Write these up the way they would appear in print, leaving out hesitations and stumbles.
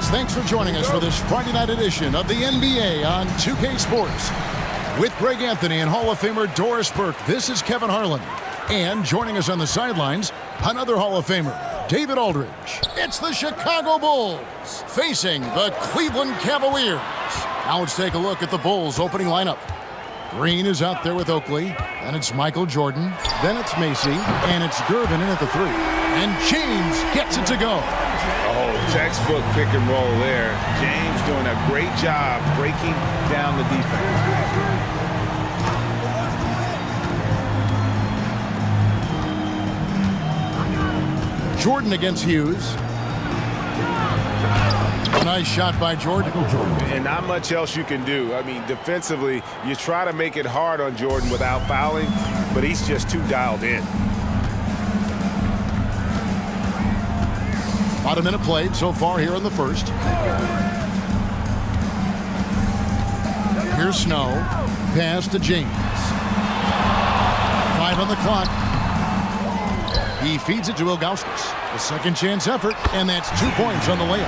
Thanks for joining us for this Friday night edition of the NBA on 2K Sports. With Greg Anthony and Hall of Famer Doris Burke, this is Kevin Harlan. And joining us on the sidelines, another Hall of Famer, David Aldridge. It's the Chicago Bulls facing the Cleveland Cavaliers. Now let's take a look at the Bulls opening lineup. Green is out there with Oakley. Then it's Michael Jordan. Then it's Macy. And it's Gervin in at the 3. And James gets it to go. Oh, textbook pick and roll there. James doing a great job breaking down the defense. Jordan against Hughes. A nice shot by Jordan. And not much else you can do. I mean, defensively, you try to make it hard on Jordan without fouling, but he's just too dialed in. About a minute played so far here in the first. Here's Snow. Pass to James. 5 on the clock. He feeds it to Ilgauskas. A second chance effort, and that's 2 points on the layup.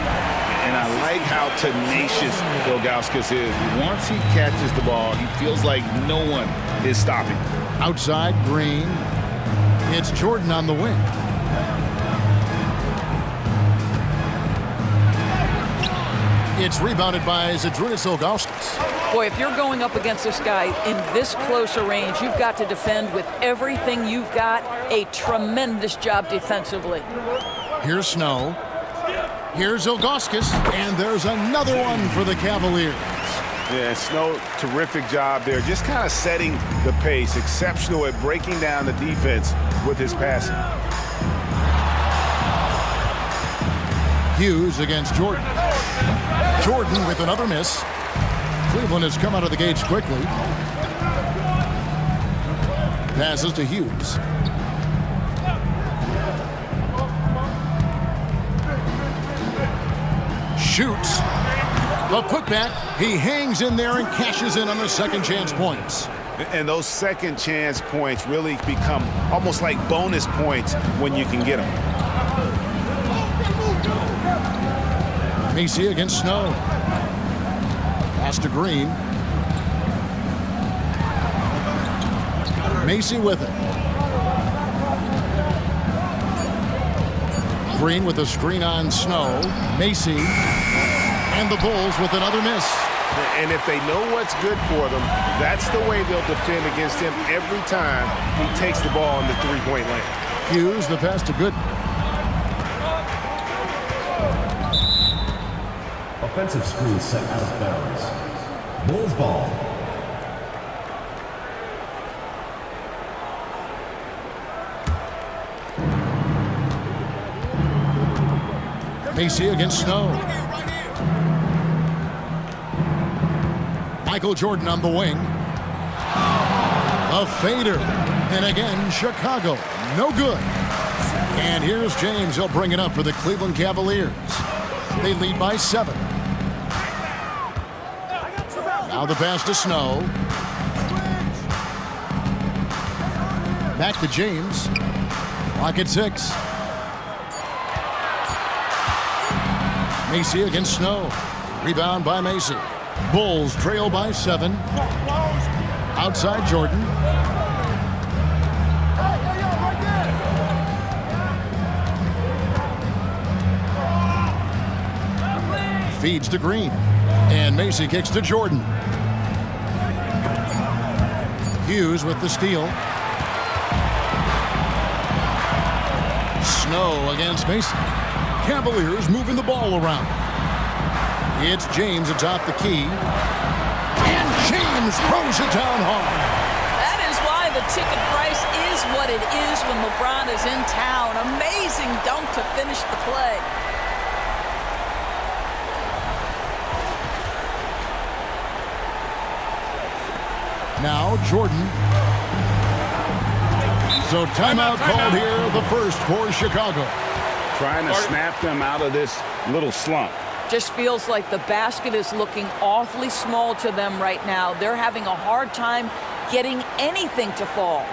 And I like how tenacious Ilgauskas is. Once he catches the ball, he feels like no one is stopping. Outside, Green. It's Jordan on the wing. It's rebounded by Zydrunas Ilgauskas. Boy, if you're going up against this guy in this close a range, you've got to defend with everything you've got. A tremendous job defensively. Here's Snow. Here's Ilgauskas, and there's another one for the Cavaliers. Yeah, Snow, terrific job there. Just kind of setting the pace. Exceptional at breaking down the defense with his passing. Hughes against Jordan. Jordan with another miss. Cleveland has come out of the gates quickly. Passes to Hughes. Shoots. A putback. He hangs in there and cashes in on the second chance points. And those second chance points really become almost like bonus points when you can get them. Macy against Snow. Pass to Green. Macy with it. Green with a screen on Snow. Macy. And the Bulls with another miss. And if they know what's good for them, that's the way they'll defend against him every time he takes the ball in the three-point lane. Hughes, the pass to Gooden. Offensive screen set out of bounds. Bulls ball. Macy against Snow. Michael Jordan on the wing. A fader. And again, Chicago. No good. And here's James. He'll bring it up for the Cleveland Cavaliers. They lead by 7. Now the pass to Snow. Back to James. Clock at 6. Macy against Snow. Rebound by Macy. Bulls trail by 7. Outside Jordan. Feeds to Green. And Macy kicks to Jordan. Hughes with the steal. Snow against Macy. Cavaliers moving the ball around. It's James atop the key. And James throws it down hard. That is why the ticket price is what it is when LeBron is in town. Amazing dunk to finish the play. Now Jordan. So timeout called here, the first for Chicago. Trying to snap them out of this little slump. Just feels like the basket is looking awfully small to them right now. They're having a hard time getting anything to fall.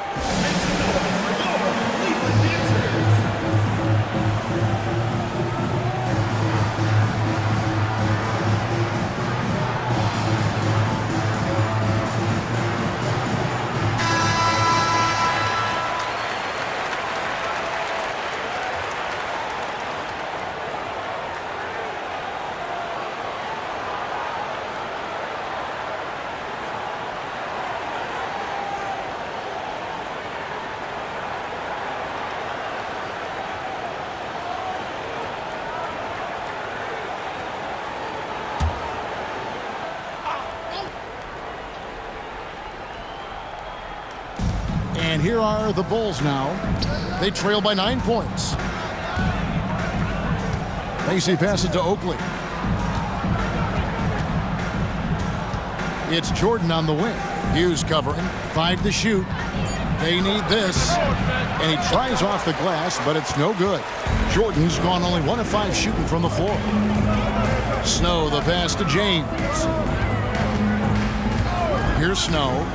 And here are the Bulls now. They trail by 9 points. Lacey passes to Oakley. It's Jordan on the wing. Hughes covering. 5 to shoot. They need this. And he tries off the glass, but it's no good. Jordan's gone only 1 of 5 shooting from the floor. Snow, the pass to James. Here's Snow.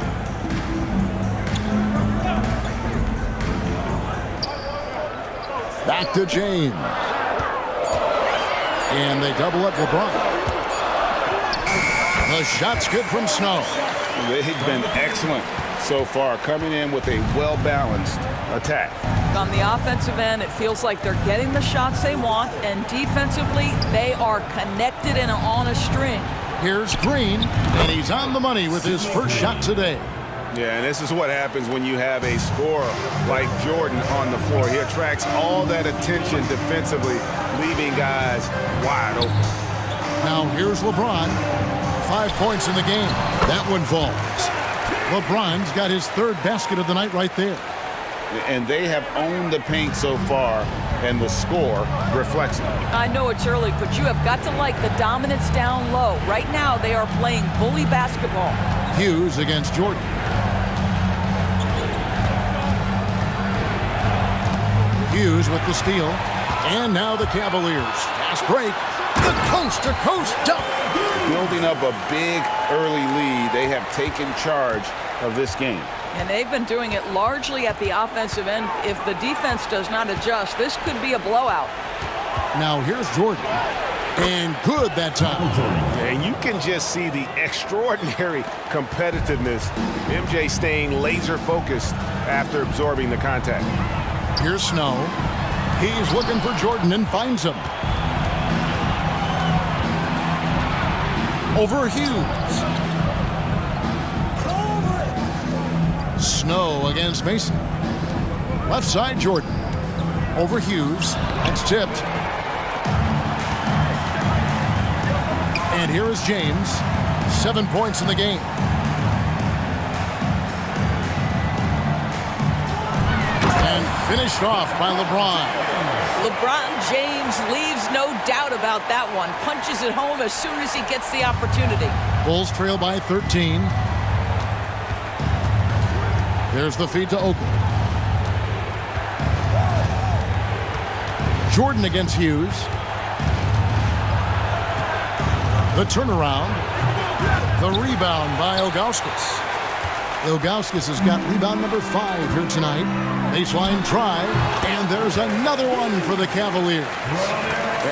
Back to James. And they double up LeBron. The shot's good from Snow. They've been excellent so far, coming in with a well-balanced attack. On the offensive end, it feels like they're getting the shots they want, and defensively, they are connected and on a string. Here's Green, and he's on the money with his first shot today. Yeah, and this is what happens when you have a scorer like Jordan on the floor. He attracts all that attention defensively, leaving guys wide open. Now here's LeBron. 5 points in the game. That one falls. LeBron's got his 3rd basket of the night right there. And they have owned the paint so far, and the score reflects it. I know it's early, but you have got to like the dominance down low. Right now, they are playing bully basketball. Hughes against Jordan. Hughes with the steal. And now the Cavaliers. Fast break. The coast-to-coast dunk. Building up a big early lead, they have taken charge of this game. And they've been doing it largely at the offensive end. If the defense does not adjust, this could be a blowout. Now here's Jordan. And good that time. And you can just see the extraordinary competitiveness. MJ staying laser focused after absorbing the contact. Here's Snow. He's looking for Jordan and finds him. Over Hughes. Snow against Mason. Left side, Jordan. Over Hughes. That's tipped. And here is James. 7 points in the game. And finished off by LeBron. LeBron James leaves no doubt about that one. Punches it home as soon as he gets the opportunity. Bulls trail by 13. There's the feed to Oakley. Jordan against Hughes. The turnaround. The rebound by Ilgauskas. Ilgauskas has got rebound number 5 here tonight. Baseline try, and there's another one for the Cavaliers.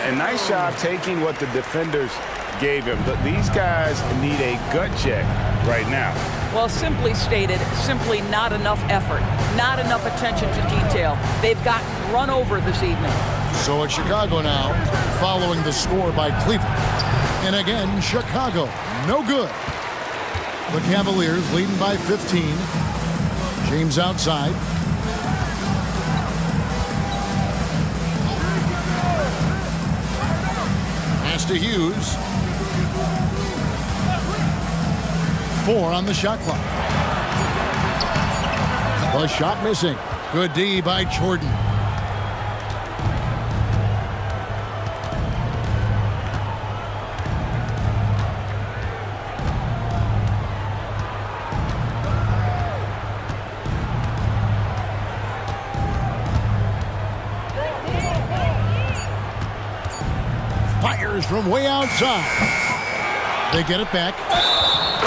A nice job taking what the defenders gave him. These guys need a gut check right now. Well, simply stated, simply not enough effort, not enough attention to detail. They've gotten run over this evening. So it's Chicago now, following the score by Cleveland. And again, Chicago, no good. The Cavaliers leading by 15. James outside. Pass to Hughes. 4 on the shot clock. The shot missing. Good D by Jordan. Fires from way outside. They get it back.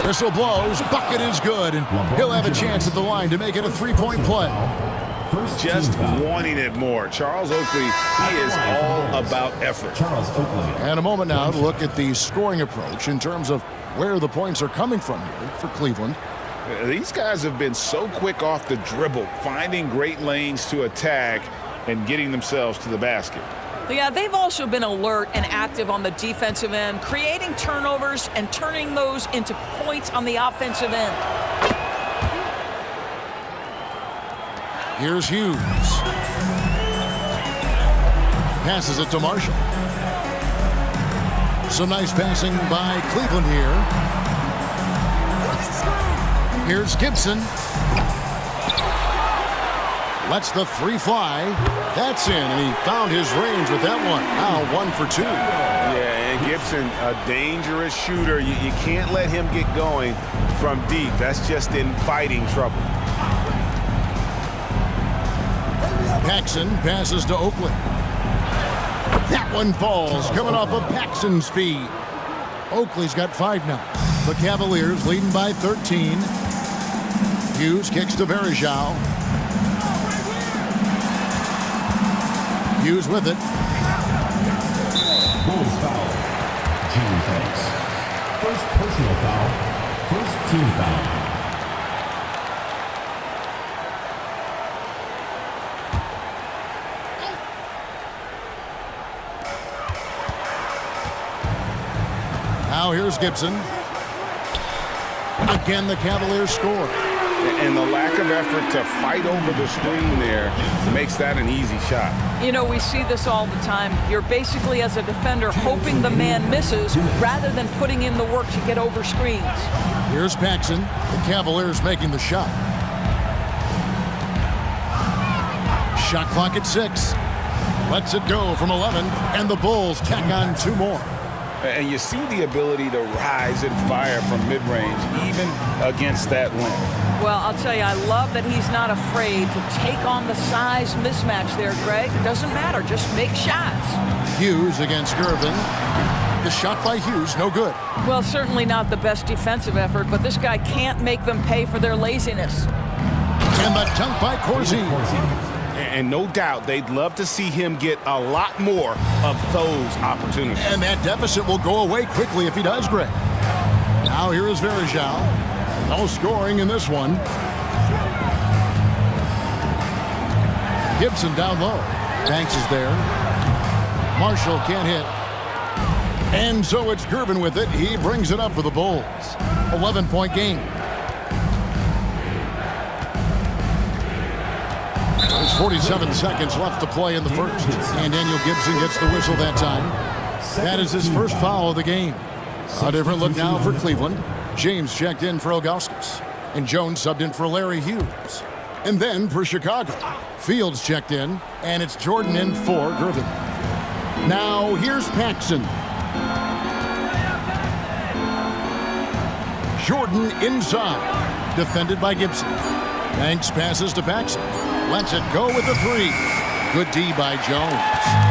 Whistle blows. Bucket is good. And he'll have a chance at the line to make it a 3-point play. Just wanting it more. Charles Oakley, he is all about effort. Charles Oakley. And a moment now to look at the scoring approach in terms of where the points are coming from here for Cleveland. These guys have been so quick off the dribble, finding great lanes to attack and getting themselves to the basket. Yeah, they've also been alert and active on the defensive end, creating turnovers and turning those into points on the offensive end. Here's Hughes. Passes it to Marshall. Some nice passing by Cleveland here. Here's Gibson. Lets the three fly. That's in, and he found his range with that one. Now 1 for 2. Yeah, and Gibson, a dangerous shooter. You can't let him get going from deep. That's just in fighting trouble. Paxson passes to Oakley. That one falls, coming off of Paxson's feed. Oakley's got 5 now. The Cavaliers leading by 13. Hughes kicks to Verjao. Hughes with it. Bulls foul. Jimmy Banks. First personal foul. First team foul. Now here's Gibson. Again, the Cavaliers score. And the lack of effort to fight over the screen there makes that an easy shot. You know, we see this all the time. You're basically, as a defender, hoping the man misses rather than putting in the work to get over screens. Here's Paxson. The Cavaliers making the shot. Shot clock at 6. Lets it go from 11, and the Bulls tack on 2 more. And you see the ability to rise and fire from mid-range, even against that length. Well, I'll tell you, I love that he's not afraid to take on the size mismatch there, Greg. It doesn't matter. Just make shots. Hughes against Gervin. The shot by Hughes, no good. Well, certainly not the best defensive effort, but this guy can't make them pay for their laziness. And the dunk by Corsi. And no doubt they'd love to see him get a lot more of those opportunities. And that deficit will go away quickly if he does, Greg. Now here is Verjao. No scoring in this one. Gibson down low. Banks is there. Marshall can't hit. And so it's Gervin with it. He brings it up for the Bulls. 11-point game. There's 47 seconds left to play in the first. And Daniel Gibson gets the whistle that time. That is his first foul of the game. A different look now for Cleveland. James checked in for Ilgauskas. And Jones subbed in for Larry Hughes. And then for Chicago, Fields checked in. And it's Jordan in for Gervin. Now here's Paxson. Jordan inside. Defended by Gibson. Banks passes to Paxson. Lets it go with the 3. Good D by Jones.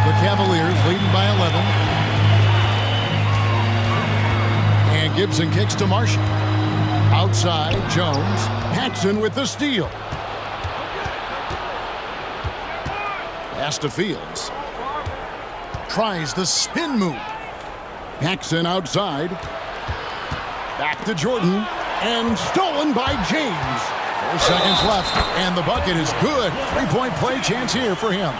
The Cavaliers leading by 11. And Gibson kicks to Marshall. Outside, Jones. Paxson with the steal. Pass to Fields. Tries the spin move. Paxson outside. Back to Jordan. And stolen by James. 4 seconds left, and the bucket is good. 3-point play chance here for him.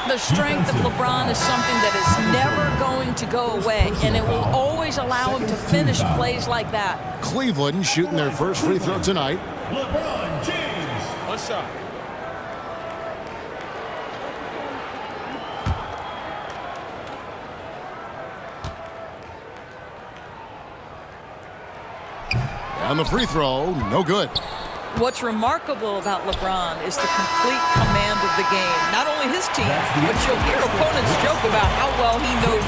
The strength of LeBron is something that is never going to go away, and it will always allow him to finish plays like that. Cleveland shooting their first free throw tonight. LeBron James. What's up? And the free throw, no good. What's remarkable about LeBron is the complete command of the game. Not only his team, but you'll hear opponents joke about how well he knows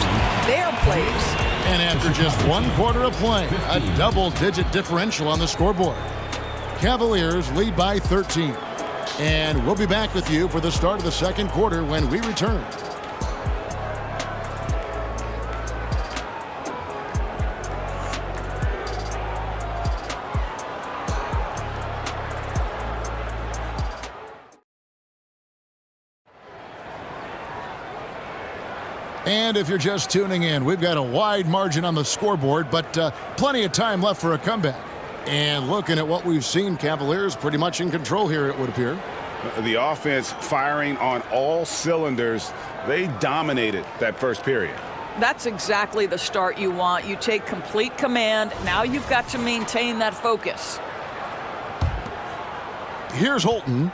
their plays. And after just 1 quarter of play, a double-digit differential on the scoreboard. Cavaliers lead by 13. And we'll be back with you for the start of the second quarter when we return. And if you're just tuning in, we've got a wide margin on the scoreboard, but plenty of time left for a comeback. And looking at what we've seen, Cavaliers pretty much in control here, it would appear. The offense firing on all cylinders. They dominated that first period. That's exactly the start you want. You take complete command. Now you've got to maintain that focus. Here's Holton.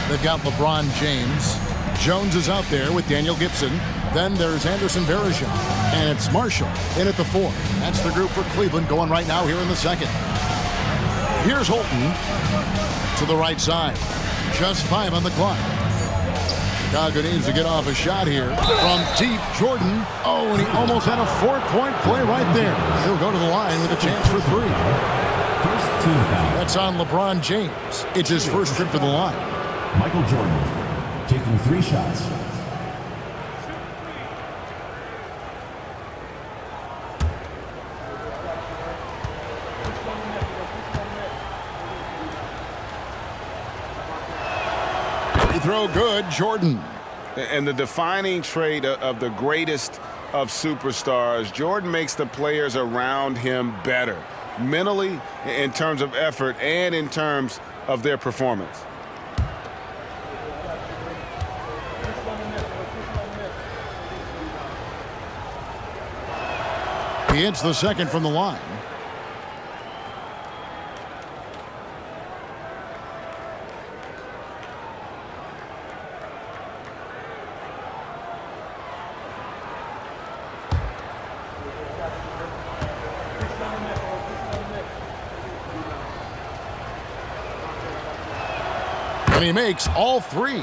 They've got LeBron James. Jones is out there with Daniel Gibson. Then there's Anderson Verjao. And it's Marshall in at the 4. That's the group for Cleveland going right now here in the second. Here's Holton. to the right side. Just 5 on the clock. Chicago needs to get off a shot here from deep. Jordan. Oh, and he almost had a 4-point play right there. He'll go to the line with a chance for 3. First team foul. That's on LeBron James. It's his first trip to the line. Michael Jordan taking 3 shots. Free throw good, Jordan. And the defining trait of the greatest of superstars, Jordan makes the players around him better, mentally, in terms of effort, and in terms of their performance. He hits the second from the line. And he makes all 3.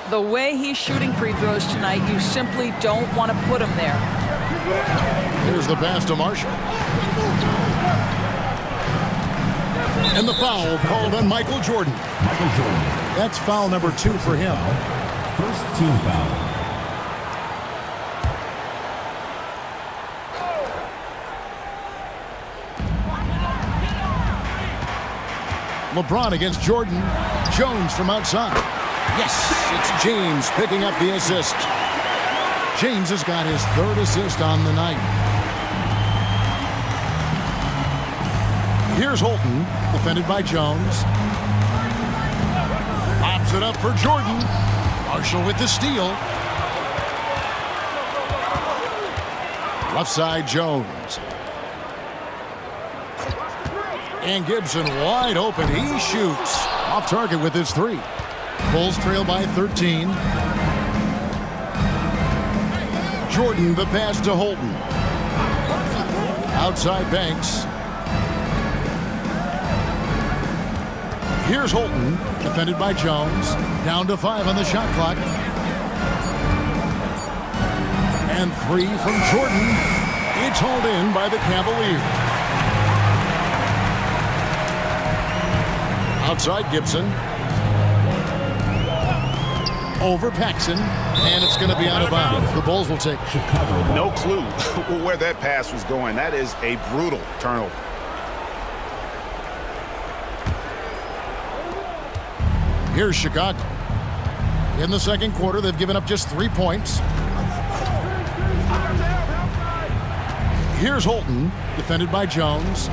The way he's shooting free throws tonight, you simply don't want to put him there. Here's the pass to Marshall. And the foul called on Michael Jordan. Michael Jordan. That's foul number 2 for him. First team foul. LeBron against Jordan. Jones from outside. Yes, it's James picking up the assist. James has got his 3rd assist on the night. Here's Holton, defended by Jones. Pops it up for Jordan. Marshall with the steal. Left side, Jones. And Gibson wide open. He shoots. Off target with his 3. Bulls trail by 13. Jordan, the pass to Holton. Outside Banks. Here's Holton, defended by Jones. Down to 5 on the shot clock. And 3 from Jordan. It's hauled in by the Cavaliers. Outside Gibson. Over Paxson. And it's going to be out of bounds. The Bulls will take Chicago. No clue where that pass was going. That is a brutal turnover. Here's Chicago. In the second quarter, they've given up just 3 points. Here's Holton, defended by Jones.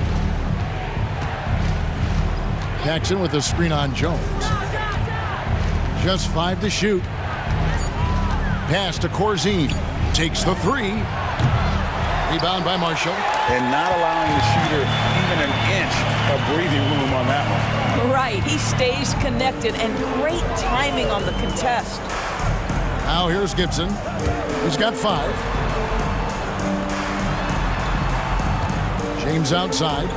Paxson with a screen on Jones. Just 5 to shoot. Pass to Corzine. Takes the 3. Rebound by Marshall. And not allowing the shooter even an inch of breathing room on that one. Right, he stays connected, and great timing on the contest. Now here's Gibson. He's got 5. James outside.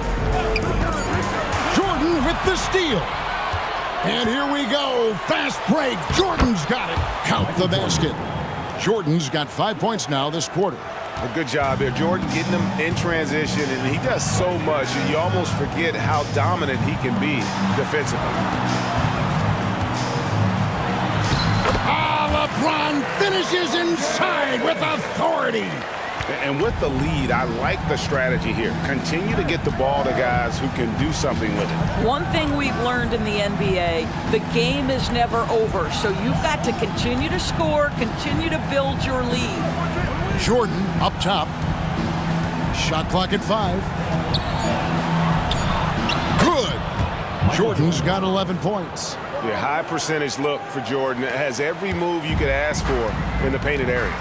Jordan with the steal. And here we go. Fast break. Jordan's got it. Count the basket. Jordan's got 5 points now this quarter. A good job there. Jordan getting them in transition, and he does so much, and you almost forget how dominant he can be defensively. LeBron finishes inside with authority. And with the lead, I like the strategy here. Continue to get the ball to guys who can do something with it. One thing we've learned in the NBA, the game is never over. So you've got to continue to score, continue to build your lead. Jordan up top. Shot clock at 5. Good. Jordan's got 11 points. Yeah, high percentage look for Jordan. It has every move you could ask for in the painted area.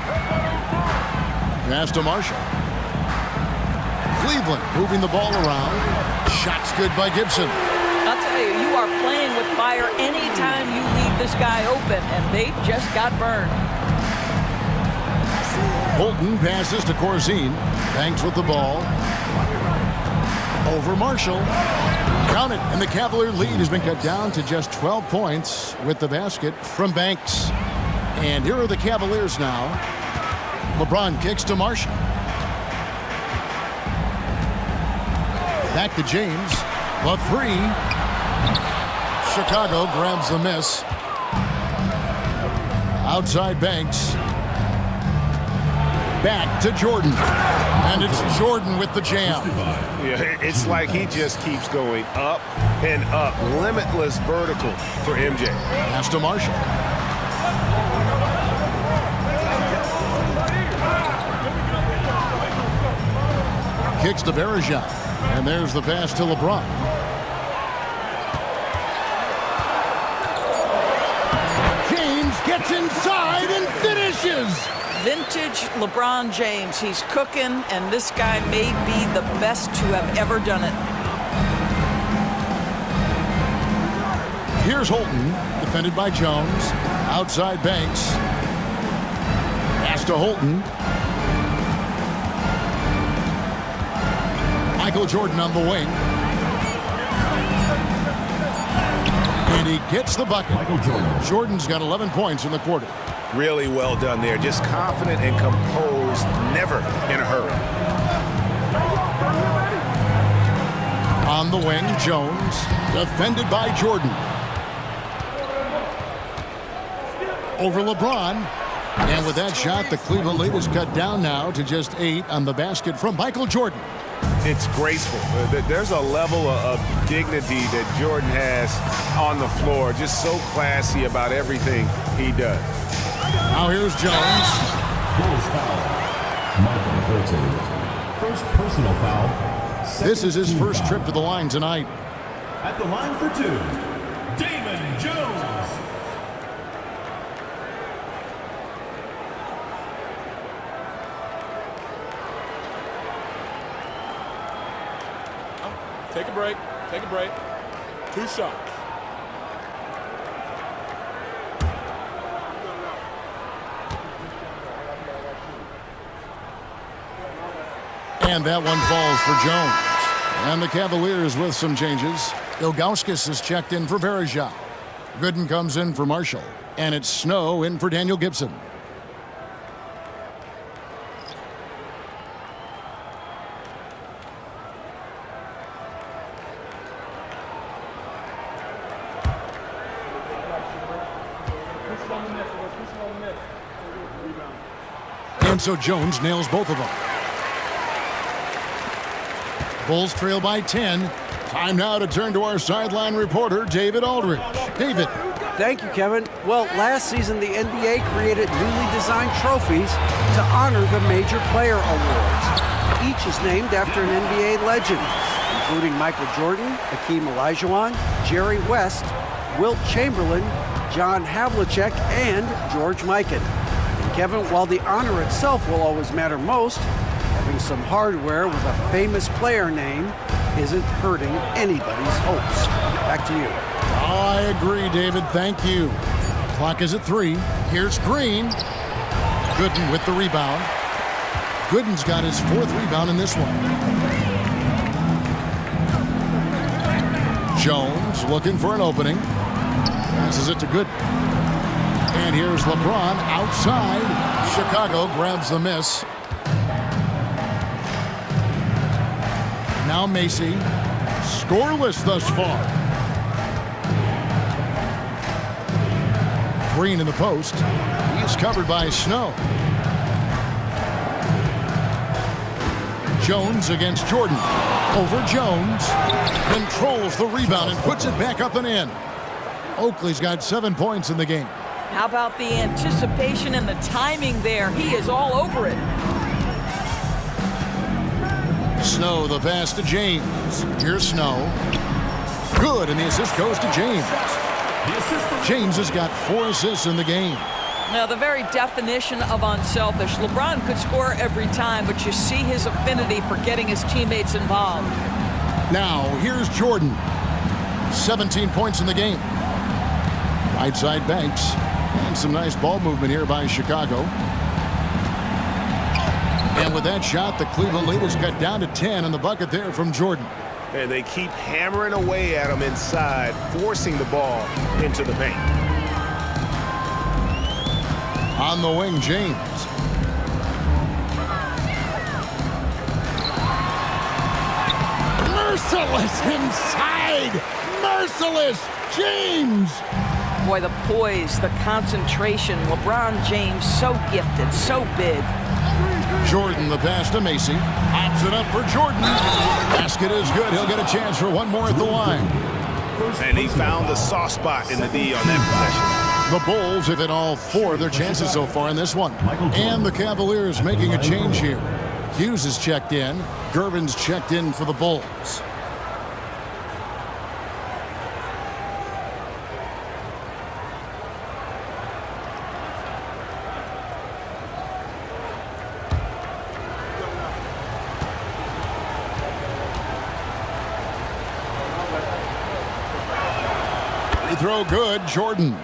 Pass to Marshall. Cleveland moving the ball around. Shots good by Gibson. I'll tell you, you are playing with fire anytime you leave this guy open, and they just got burned. Holton passes to Corzine. Banks with the ball. Over Marshall. Count it, and the Cavalier lead has been cut down to just 12 points with the basket from Banks. And here are the Cavaliers now. LeBron kicks to Marshall. Back to James. The three. Chicago grabs the miss. Outside Banks. Back to Jordan. And it's Jordan with the jam. Yeah, it's like he just keeps going up and up. Limitless vertical for MJ. Pass to Marshall. Kicks to Bergeron. And there's the pass to LeBron. James gets inside and finishes. Vintage LeBron James. He's cooking, and this guy may be the best to have ever done it. Here's Holton, defended by Jones. Outside Banks. Pass to Holton. Michael Jordan on the wing. And he gets the bucket. Michael Jordan. Jordan's got 11 points in the quarter. Really well done there. Just confident and composed, never in a hurry. On the wing, Jones, defended by Jordan. Over LeBron. And with that shot, the Cleveland lead is cut down now to just 8 on the basket from Michael Jordan. It's graceful. There's a level of dignity that Jordan has on the floor. Just so classy about everything he does. Now here's Jones. Bulls foul. Michael Jordan. First personal foul. This is his first trip to the line tonight. At the line for two, Damon Jones. Take a break. Take a break. 2 shots. And that one falls for Jones. And the Cavaliers with some changes. Ilgauskas is checked in for Bergeron. Gooden comes in for Marshall. And it's Snow in for Daniel Gibson. And so Jones nails both of them. Bulls trail by 10. Time now to turn to our sideline reporter, David Aldridge. David. Thank you, Kevin. Well, last season, the NBA created newly designed trophies to honor the major player awards. Each is named after an NBA legend, including Michael Jordan, Hakeem Olajuwon, Jerry West, Wilt Chamberlain, John Havlicek, and George Mikan. And Kevin, while the honor itself will always matter most, having some hardware with a famous player name isn't hurting anybody's hopes. Back to you. I agree, David. Thank you. Clock is at 3. Here's Green. Gooden with the rebound. Gooden's got his 4th rebound in this one. Jones looking for an opening. Passes it to Gooden. And here's LeBron outside. Chicago grabs the miss. Now Macy. Scoreless thus far. Green in the post. He's covered by Snow. Jones against Jordan. Over Jones. Controls the rebound and puts it back up and in. Oakley's got 7 points in the game. How about the anticipation and the timing there? He is all over it. Snow, the pass to James. Here's Snow. Good, and the assist goes to James. James has got 4 assists in the game. Now, the very definition of unselfish. LeBron could score every time, but you see his affinity for getting his teammates involved. Now, here's Jordan. 17 points in the game. Right side Banks. And some nice ball movement here by Chicago. And with that shot, the Cleveland lead is cut down to 10 in the bucket there from Jordan. and they keep hammering away at him inside, forcing the ball into the paint. On the wing, James. Merciless inside. Merciless James. Boy, the poise, the concentration. LeBron James, so gifted, so big. Jordan, the pass to Macy. Pops it up for Jordan. Basket is good. He'll get a chance for one more at the line. And he found the soft spot in the D on that possession. The Bulls have hit all 4 of their chances so far in this one. And the Cavaliers making a change here. Hughes is checked in. Gervin's checked in for the Bulls. Free throw good, Jordan.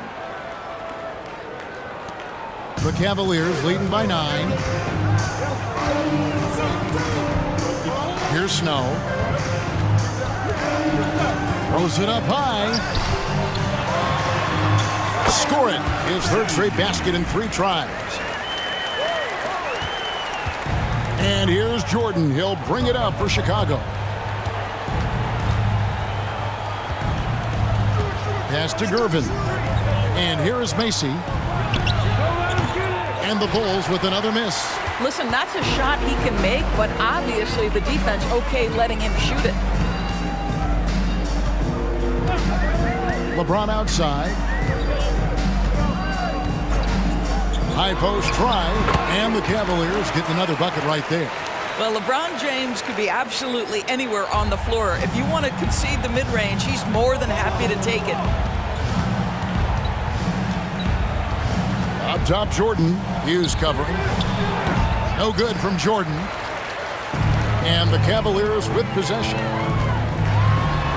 The Cavaliers leading by 9. Here's Snow. Throws it up high. Score it. His 3rd straight basket in 3 tries. And here's Jordan. He'll bring it up for Chicago. Pass to Gervin. And here is Macy. And the Bulls with another miss. Listen, that's a shot he can make, but obviously the defense okay letting him shoot it. LeBron outside. High post try, and the Cavaliers getting another bucket right there. Well, LeBron James could be absolutely anywhere on the floor. If you want to concede the mid-range, he's more than happy to take it. Up top, Jordan. Hughes covering. No good from Jordan. And the Cavaliers with possession.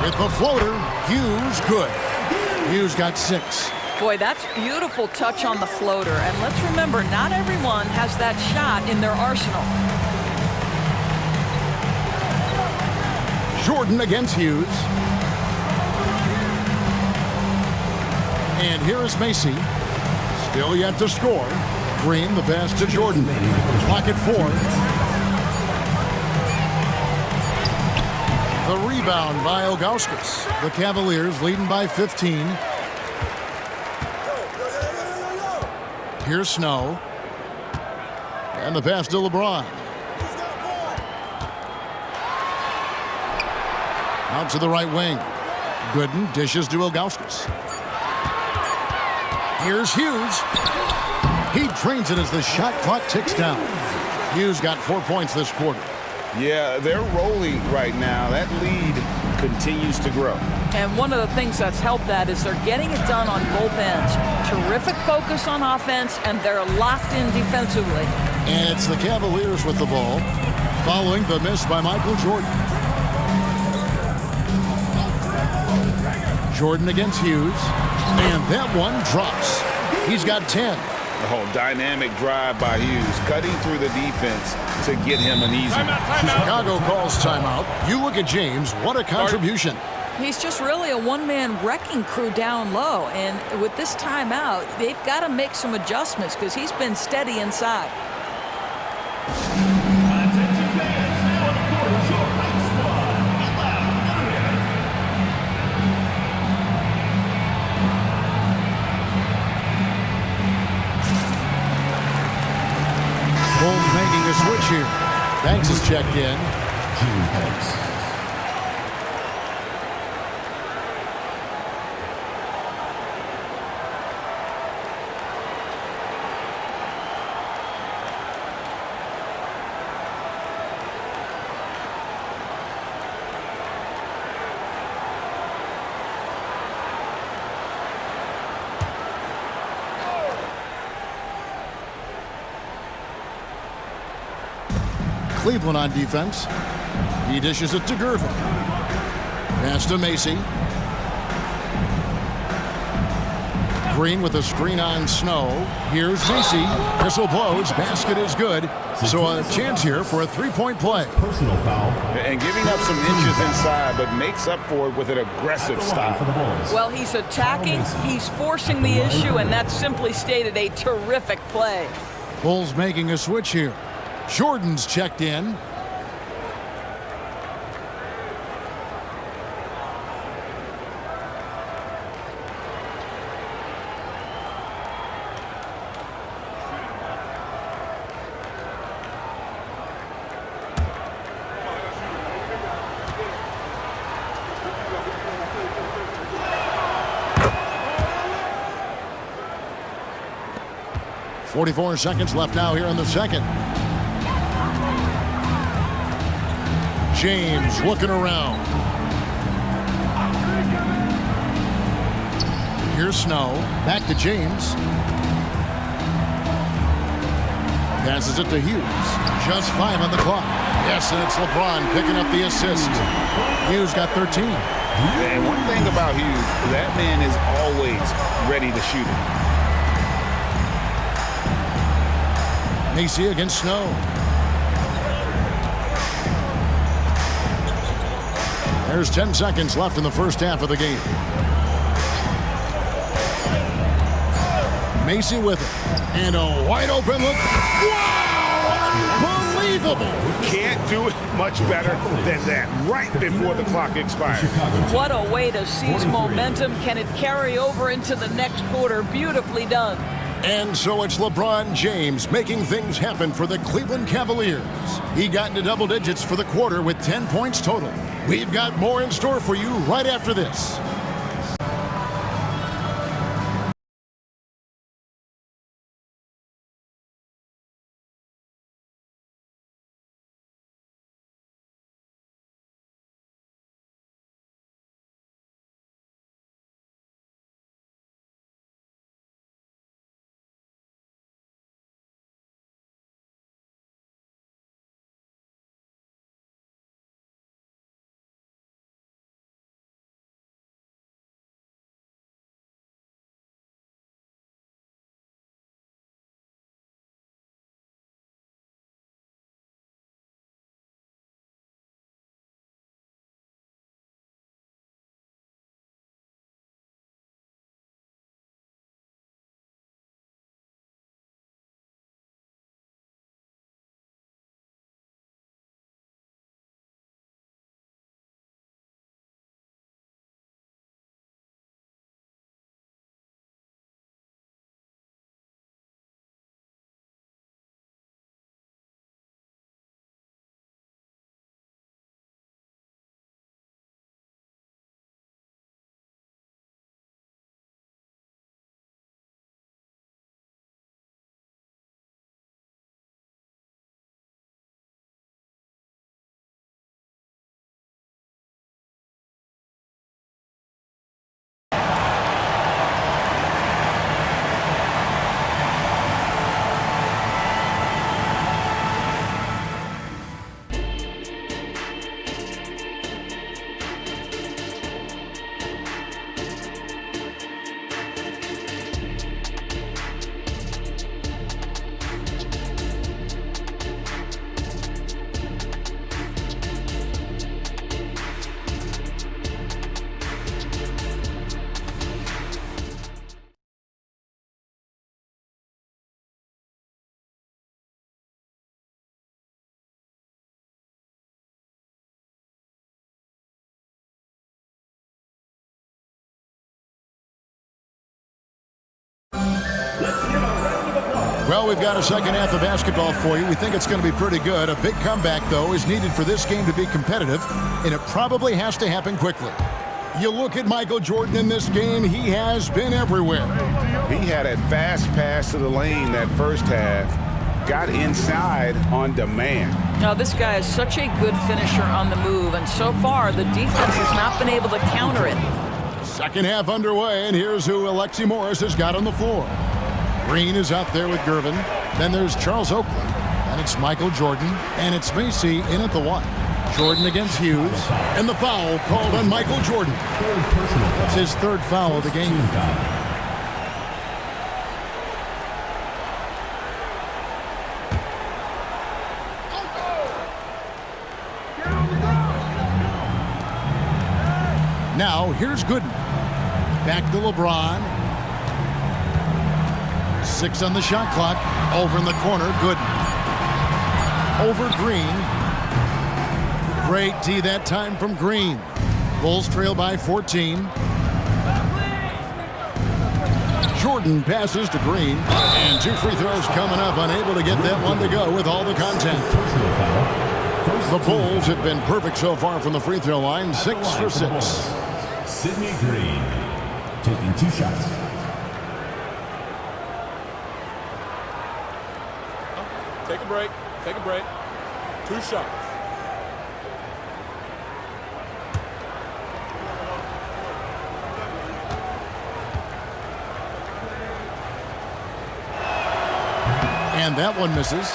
With the floater, Hughes good. Hughes got 6. Boy, that's beautiful touch on the floater. And let's remember, not everyone has that shot in their arsenal. Jordan against Hughes. And here is Macy. Still yet to score. Green, the pass to Jordan. Clock at 4. The rebound by Ilgauskas. The Cavaliers leading by 15. Here's Snow. And the pass to LeBron. Out to the right wing. Gooden dishes to Ilgauskas. Here's Hughes. He drains it as the shot clock ticks down. Hughes got 4 points this quarter. Yeah, they're rolling right now. That lead continues to grow. And one of the things that's helped that is they're getting it done on both ends. Terrific focus on offense, and they're locked in defensively. And it's the Cavaliers with the ball, following the miss by Michael Jordan. Jordan against Hughes, and that one drops. He's got 10. Oh, dynamic drive by Hughes, cutting through the defense to get him an easy. Chicago calls timeout. You look at James, what a contribution. He's just really a one-man wrecking crew down low, and with this timeout, they've got to make some adjustments because he's been steady inside. Bulls making a switch here. Banks is checked in. Jimmy Banks. Cleveland on defense. He dishes it to Gervin. Pass to Macy. Green with a screen on Snow. Here's Macy. Whistle blows. Basket is good. So a chance here for a three-point play. Personal foul. And giving up some inches inside, but makes up for it with an aggressive style. Well, he's attacking, he's forcing the issue, and that's simply stated a terrific play. Bulls making a switch here. Jordan's checked in. .44 seconds left now here in the second. James looking around. Here's Snow. Back to James. Passes it to Hughes. Just 5 on the clock. Yes, and it's LeBron picking up the assist. Hughes got 13. And one thing about Hughes, that man is always ready to shoot it. Macy against Snow. There's 10 seconds left in the first half of the game. Macy with it. And a wide open look. Wow! Unbelievable! Can't do it much better than that right before the clock expires. What a way to seize momentum. Can it carry over into the next quarter? Beautifully done. And so it's LeBron James making things happen for the Cleveland Cavaliers. He got into double digits for the quarter with 10 points total. We've got more in store for you right after this. Well, we've got a second half of basketball for you. We think it's going to be pretty good. A big comeback, though, is needed for this game to be competitive, and it probably has to happen quickly. You look at Michael Jordan in this game, he has been everywhere. He had a fast pass to the lane that first half, got inside on demand. Now, this guy is such a good finisher on the move, and so far, the defense has not been able to counter it. Second half underway, and here's who Alexi Morris has got on the floor. Green is out there with Gervin. Then there's Charles Oakley. And it's Michael Jordan. And it's Macy in at the 1. Jordan against Hughes. And the foul called on Michael Jordan. That's his third foul of the game. Now, here's Gooden. Back to LeBron. 6 on the shot clock. Over in the corner, Gooden. Over Green. Great D that time from Green. Bulls trail by 14. Jordan passes to Green. And 2 free throws coming up. Unable to get that one to go with all the contact. The Bulls have been perfect so far from the free throw line. 6 for 6. Sidney Green taking 2 shots. Take a break. Take a break. 2 shots. And that one misses.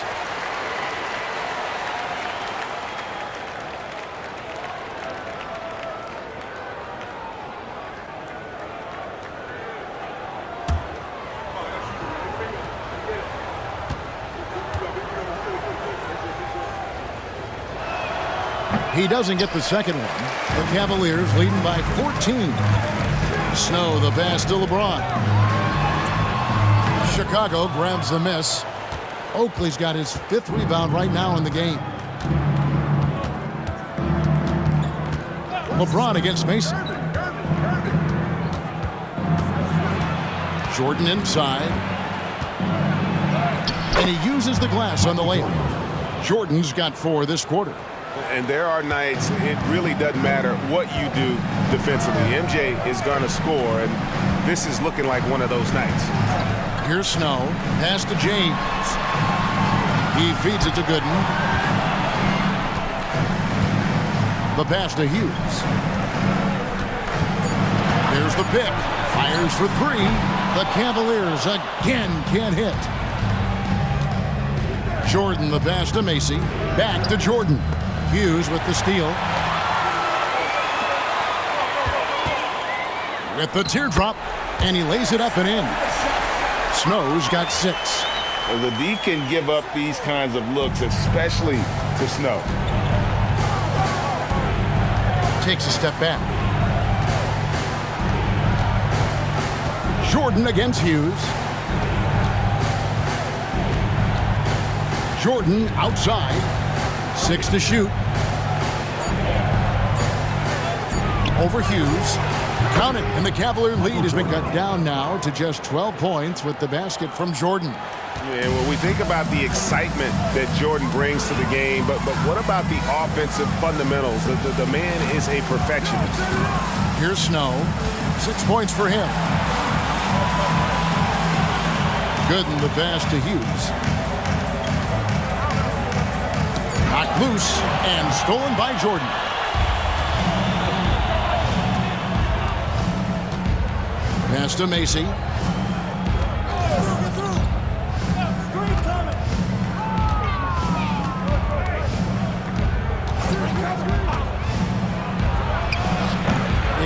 He doesn't get the second one. The Cavaliers leading by 14. Snow the pass to LeBron. Chicago grabs the miss. Oakley's got his 5th rebound right now in the game. LeBron against Mason. Jordan inside. And he uses the glass on the layup. Jordan's got 4 this quarter. And there are nights it really doesn't matter what you do defensively. MJ is going to score, and this is looking like one of those nights. Here's Snow. Pass to James. He feeds it to Gooden. The pass to Hughes. There's the pick. Fires for 3. The Cavaliers again can't hit. Jordan the pass to Macy. Back to Jordan. Hughes with the steal. With the teardrop, and he lays it up and in. Snow's got 6. The D can give up these kinds of looks, especially to Snow. Takes a step back. Jordan against Hughes. Jordan outside. 6 to shoot. Over Hughes. Count it, and the Cavalier lead has been cut down now to just 12 points with the basket from Jordan. And when we think about the excitement that Jordan brings to the game, but what about the offensive fundamentals? The man is a perfectionist. Here's Snow. 6 points for him. Gooden the pass to Hughes. Knocked loose and stolen by Jordan. Pass to Macy.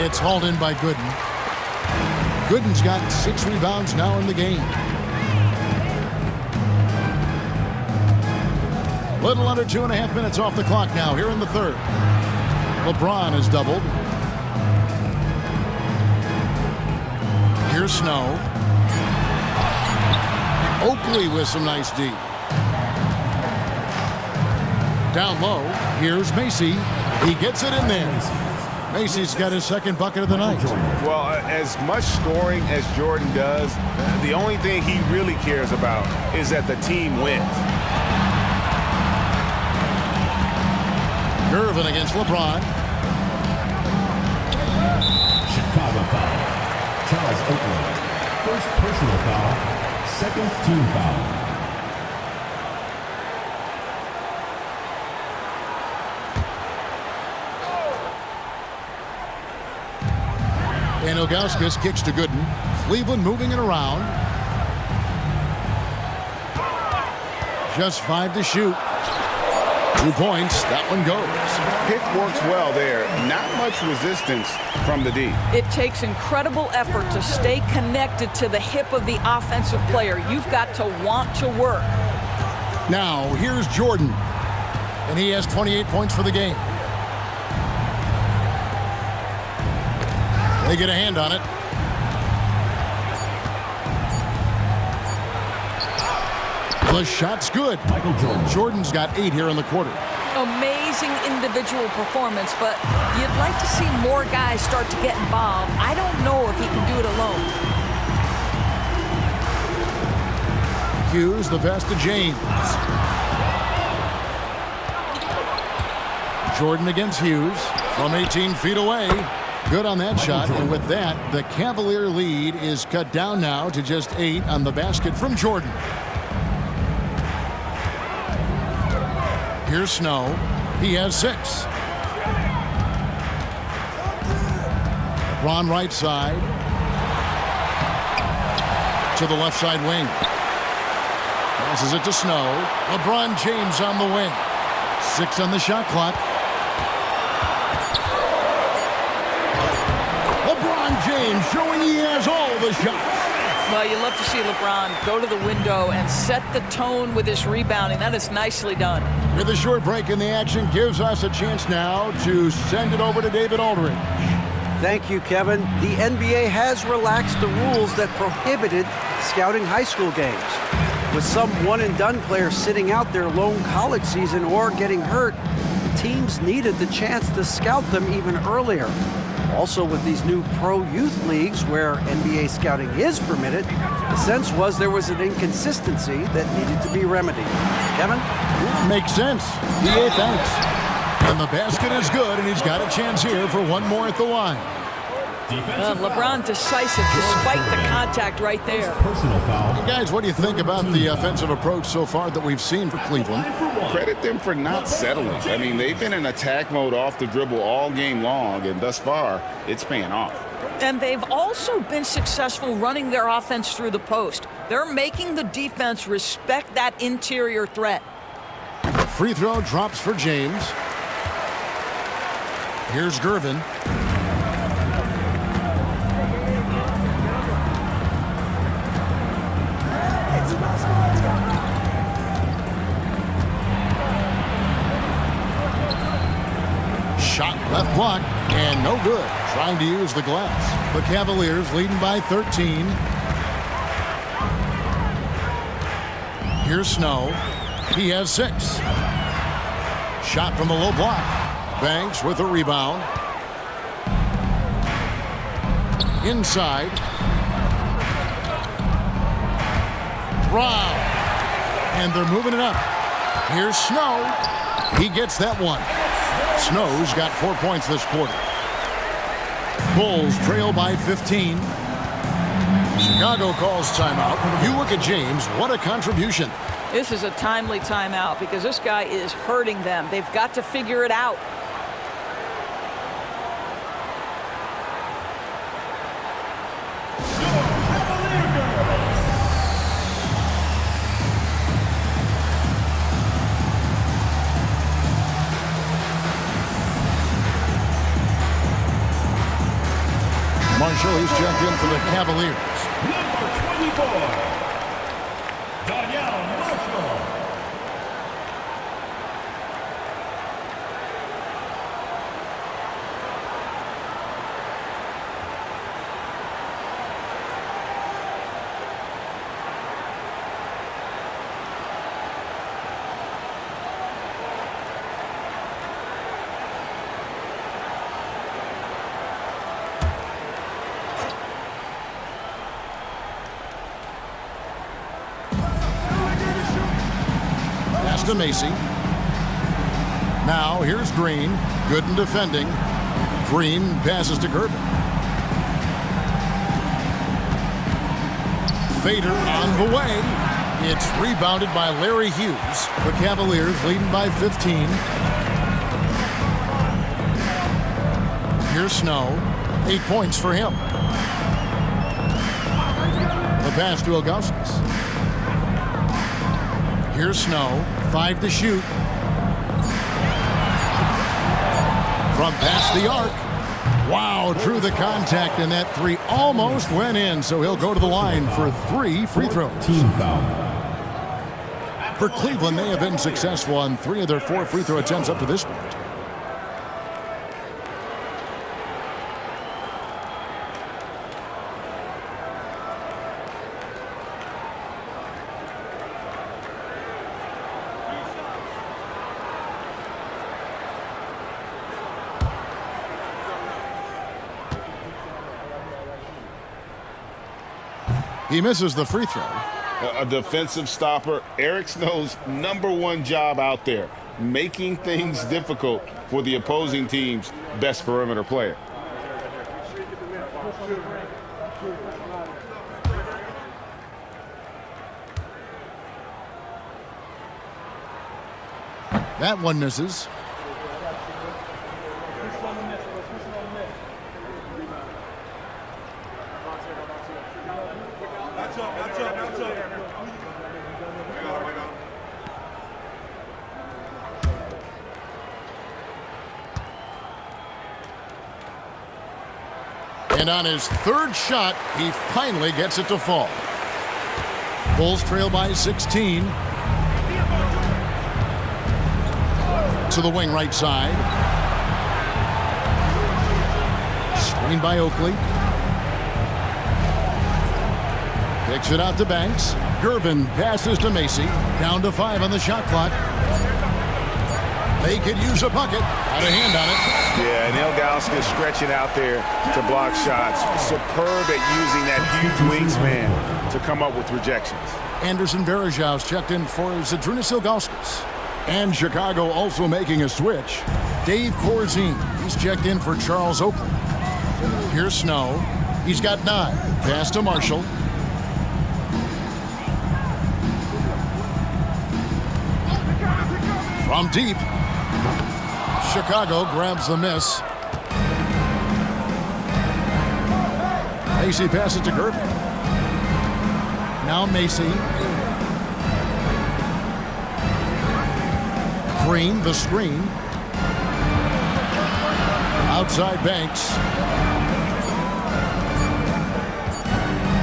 It's hauled in by Gooden. Gooden's got 6 rebounds now in the game. Little under 2.5 minutes off the clock now here in the 3rd. LeBron has doubled. Here's Snow. Oakley with some nice D. Down low, here's Macy. He gets it in there. Macy's got his 2nd bucket of the night. Well, as much scoring as Jordan does, the only thing he really cares about is that the team wins. Irvin against LeBron. Chicago foul. Charles Oakley. 1st personal foul. 2nd team foul. And Ilgauskas kicks to Gooden. Cleveland moving it around. Just 5 to shoot. 2 points. That one goes. Pick works well there. Not much resistance from the D. It takes incredible effort to stay connected to the hip of the offensive player. You've got to want to work. Now, here's Jordan. And he has 28 points for the game. They get a hand on it. The shot's good. Michael Jordan. Jordan's got 8 here in the quarter. Amazing individual performance, but you'd like to see more guys start to get involved. I don't know if he can do it alone. Hughes, the pass to James. Jordan against Hughes from 18 feet away. Good on that shot, and with that, the Cavalier lead is cut down now to just 8 on the basket from Jordan. Here's Snow. He has 6. LeBron right side. To the left side wing. Passes it to Snow. LeBron James on the wing. 6 on the shot clock. LeBron James showing he has all the shots. Well, you love to see LeBron go to the window and set the tone with his rebounding. That is nicely done. With a short break in the action, gives us a chance now to send it over to David Aldridge. Thank you, Kevin. The NBA has relaxed the rules that prohibited scouting high school games. With some one-and-done players sitting out their lone college season or getting hurt, teams needed the chance to scout them even earlier. Also, with these new pro youth leagues where NBA scouting is permitted, the sense was there was an inconsistency that needed to be remedied. Kevin? Makes sense. DA, thanks. And the basket is good, and he's got a chance here for one more at the line. LeBron decisive despite the contact right there. Personal foul. Hey guys, what do you think about the offensive approach so far that we've seen for Cleveland? Credit them for not settling. I mean, they've been in attack mode off the dribble all game long, and thus far, it's paying off. And they've also been successful running their offense through the post. They're making the defense respect that interior threat. Free throw drops for James. Here's Gervin. Shot left block and no good. Trying to use the glass. The Cavaliers leading by 13. Here's Snow. He has 6. Shot from the low block. Banks with a rebound. Inside. Wow. And they're moving it up. Here's Snow. He gets that one. Snow's got 4 points this quarter. Bulls trail by 15. Chicago calls timeout. You look at James. What a contribution. This is a timely timeout because this guy is hurting them. They've got to figure it out. Marshall, he's checked in for the Cavaliers. Number 24, Danielle Marshall. To Macy. Now here's Green. Good in defending. Green passes to Gervin. Fader on the way. It's rebounded by Larry Hughes. The Cavaliers leading by 15. Here's Snow. 8 points for him. The pass to Augustus. Here's Snow. 5 to shoot. From past the arc. Wow, drew the contact, and that 3 almost went in, so he'll go to the line for 3 free throws. Team foul. For Cleveland, they have been successful on 3 of their 4 free throw attempts up to this point. He misses the free throw. A defensive stopper. Eric Snow's #1 job out there, making things difficult for the opposing team's best perimeter player. That one misses. And on his third shot, he finally gets it to fall. Bulls trail by 16. To the wing right side. Screened by Oakley. Kicks it out to Banks. Gervin passes to Macy. Down to 5 on the shot clock. They could use a bucket. Got a hand on it. Yeah, and Ilgauskas stretching out there to block shots. Superb at using that huge wingspan to come up with rejections. Anderson Varejão's checked in for Zydrunas Ilgauskas. And Chicago also making a switch. Dave Corzine, he's checked in for Charles Oakley. Here's Snow. He's got 9. Pass to Marshall. From deep. Chicago grabs the miss. Macy passes to Gervin. Now Macy. Green, the screen. Outside Banks.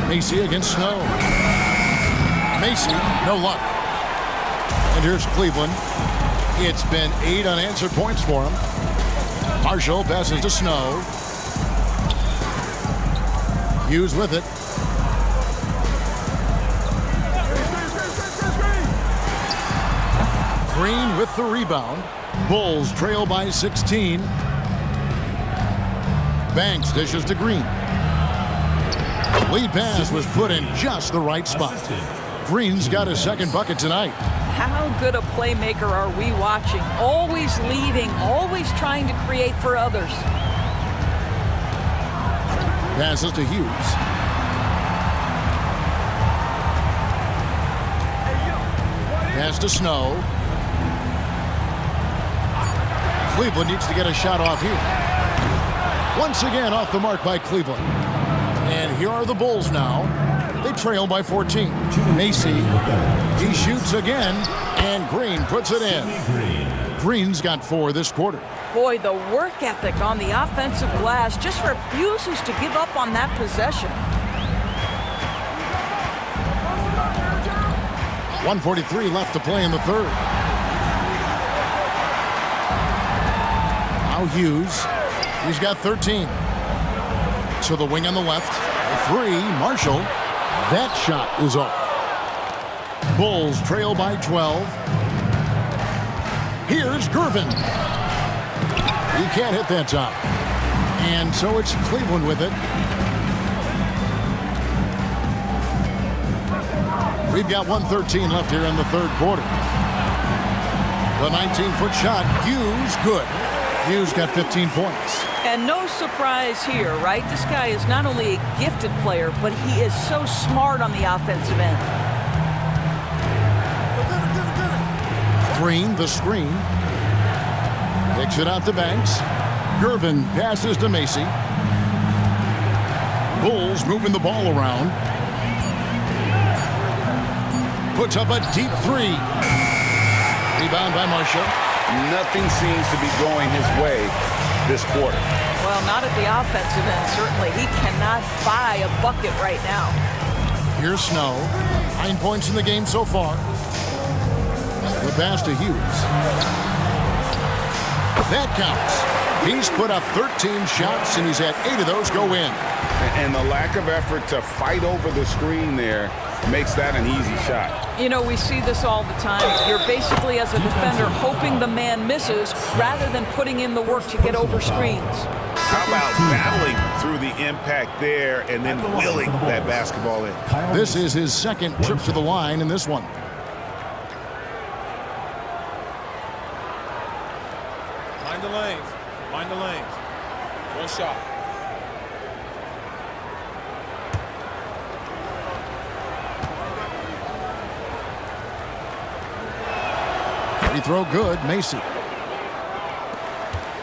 Macy against Snow. Macy, no luck. And here's Cleveland. It's been 8 unanswered points for him. Marshall passes to Snow. Hughes with it. Green with the rebound. Bulls trail by 16. Banks dishes to Green. Lead pass was put in just the right spot. Green's got his second bucket tonight. How good a playmaker are we watching? Always leading, always trying to create for others. Passes to Hughes. Pass to Snow. Cleveland needs to get a shot off here. Once again off the mark by Cleveland. And here are the Bulls now. They trail by 14. Macy, he shoots again, and Green puts it in. Green's got 4 this quarter. Boy, the work ethic on the offensive glass just refuses to give up on that possession. 1:43 left to play in the third. Now Hughes, he's got 13. To the wing on the left. 3, Marshall. That shot is off. Bulls trail by 12. Here's Gervin. He can't hit that time. And so it's Cleveland with it. We've got 1:13 left here in the third quarter. The 19-foot shot, Hughes, good. Hughes got 15 points. And no surprise here, right? This guy is not only a gifted player, but he is so smart on the offensive end. Green, the screen. Kicks it out to Banks. Gervin passes to Macy. Bulls moving the ball around. Puts up a deep 3. Rebound by Marshall. Nothing seems to be going his way this quarter. Well, not at the offensive end, certainly. He cannot buy a bucket right now. Here's Snow. 9 points in the game so far. The pass to Hughes. That counts. He's put up 13 shots, and he's had 8 of those go in. And the lack of effort to fight over the screen there makes that an easy shot. You know, we see this all the time. You're basically, as a defender, hoping the man misses rather than putting in the work to get over screens. How about battling through the impact there and then willing that basketball in? This is his second trip to the line in this one. Mind the lanes. Mind the lanes. One shot. Free throw good, Macy.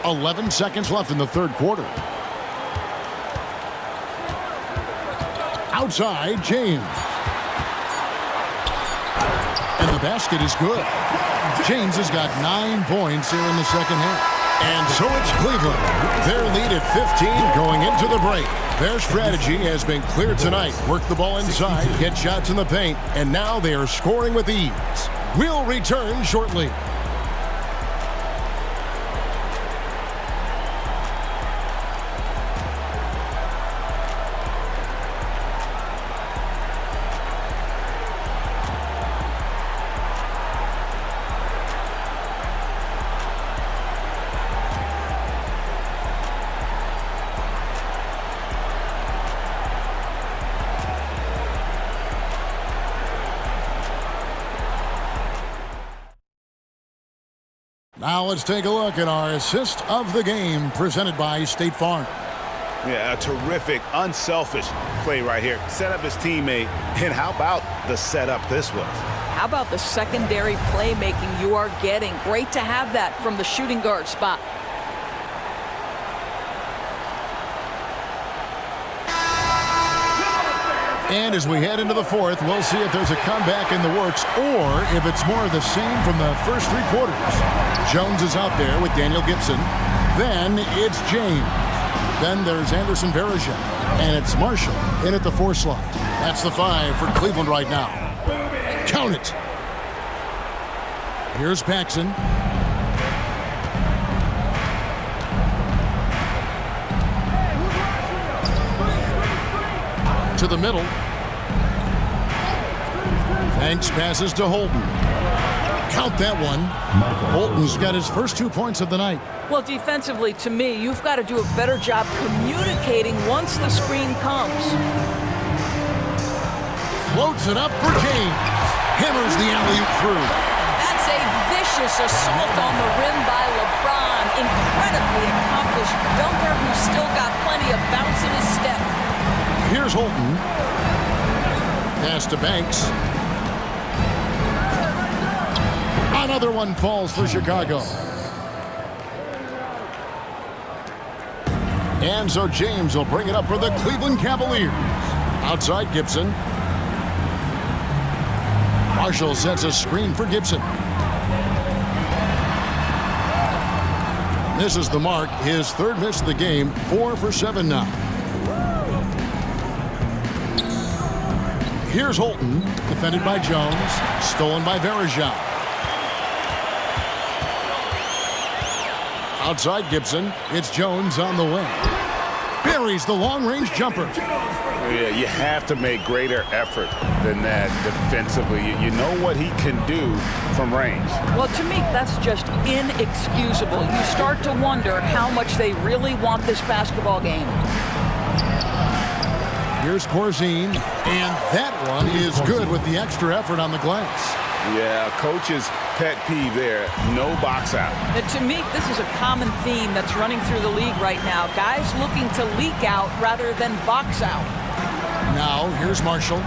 11 seconds left in the third quarter. Outside, James. And the basket is good. James has got 9 points here in the second half. And so it's Cleveland. Their lead at 15 going into the break. Their strategy has been clear tonight. Work the ball inside, get shots in the paint, and now they are scoring with ease. We'll return shortly. Now let's take a look at our assist of the game presented by State Farm. Yeah, a terrific, unselfish play right here. Set up his teammate, and how about the setup this was? How about the secondary playmaking you are getting? Great to have that from the shooting guard spot. And as we head into the fourth, we'll see if there's a comeback in the works or if it's more of the same from the first 3 quarters. Jones is out there with Daniel Gibson. Then it's James. Then there's Anderson Varejao. And it's Marshall in at the 4 slot. That's the 5 for Cleveland right now. Count it. Here's Paxson. To the middle. Banks passes to Holton. Count that one. Holton's got his first 2 points of the night. Well, defensively, to me, you've got to do a better job communicating once the screen comes. Floats it up for James. Hammers the alley-oop through. That's a vicious assault on the rim by LeBron. Incredibly accomplished dunker who's still got plenty of bounce in his step. Here's Holton. Pass to Banks. Another one falls for Chicago. And so James will bring it up for the Cleveland Cavaliers. Outside Gibson. Marshall sets a screen for Gibson. This is the mark. His 3rd miss of the game. 4 for 7 now. Here's Holton, defended by Jones, stolen by Varejao. Outside Gibson, it's Jones on the wing. Buries the long-range jumper. Yeah, you have to make greater effort than that defensively. You know what he can do from range. Well, to me, that's just inexcusable. You start to wonder how much they really want this basketball game. Here's Corzine, and that one is good with the extra effort on the glass. Yeah, coach's pet peeve there, no box out. And to me, this is a common theme that's running through the league right now. Guys looking to leak out rather than box out. Now, here's Marshall.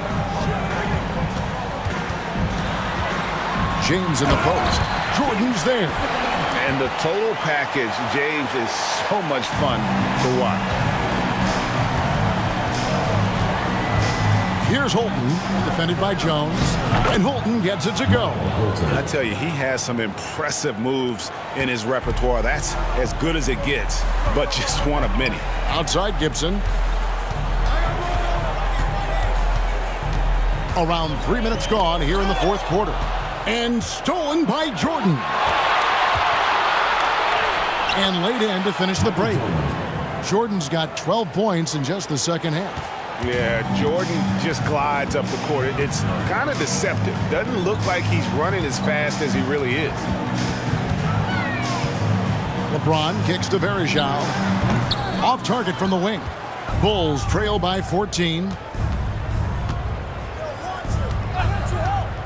James in the post. Jordan's there. And the total package, James, is so much fun to watch. Here's Holton, defended by Jones, and Holton gets it to go. I tell you, he has some impressive moves in his repertoire. That's as good as it gets, but just one of many. Outside Gibson. Around 3 minutes gone here in the 4th quarter. And stolen by Jordan. and laid in to finish the break. Jordan's got 12 points in just the second half. Yeah, Jordan just glides up the court. It's kind of deceptive. Doesn't look like he's running as fast as he really is. LeBron kicks to Verejao. Off target from the wing. Bulls trail by 14.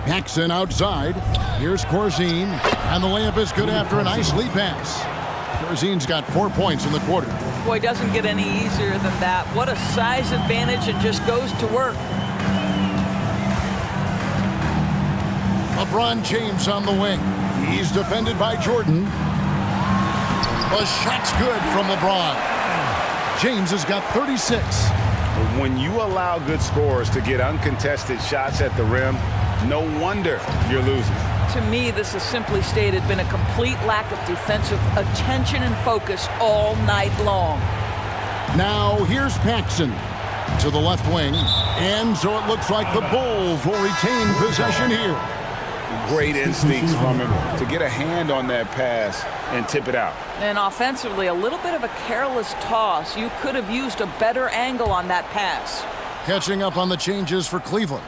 Paxson outside. Here's Corzine. And the layup is good after a nice lead pass. Corzine's got 4 points in the quarter. Boy, doesn't get any easier than that. What a size advantage, and just goes to work. LeBron James on the wing. He's defended by Jordan. The shot's good from LeBron. James has got 36. When you allow good scorers to get uncontested shots at the rim, no wonder you're losing. To me, this has simply stated been a complete lack of defensive attention and focus all night long. Now here's Paxson to the left wing. And so it looks like the Bulls will retain possession here. Great instincts from him to get a hand on that pass and tip it out. And offensively, a little bit of a careless toss. You could have used a better angle on that pass. Catching up on the changes for Cleveland.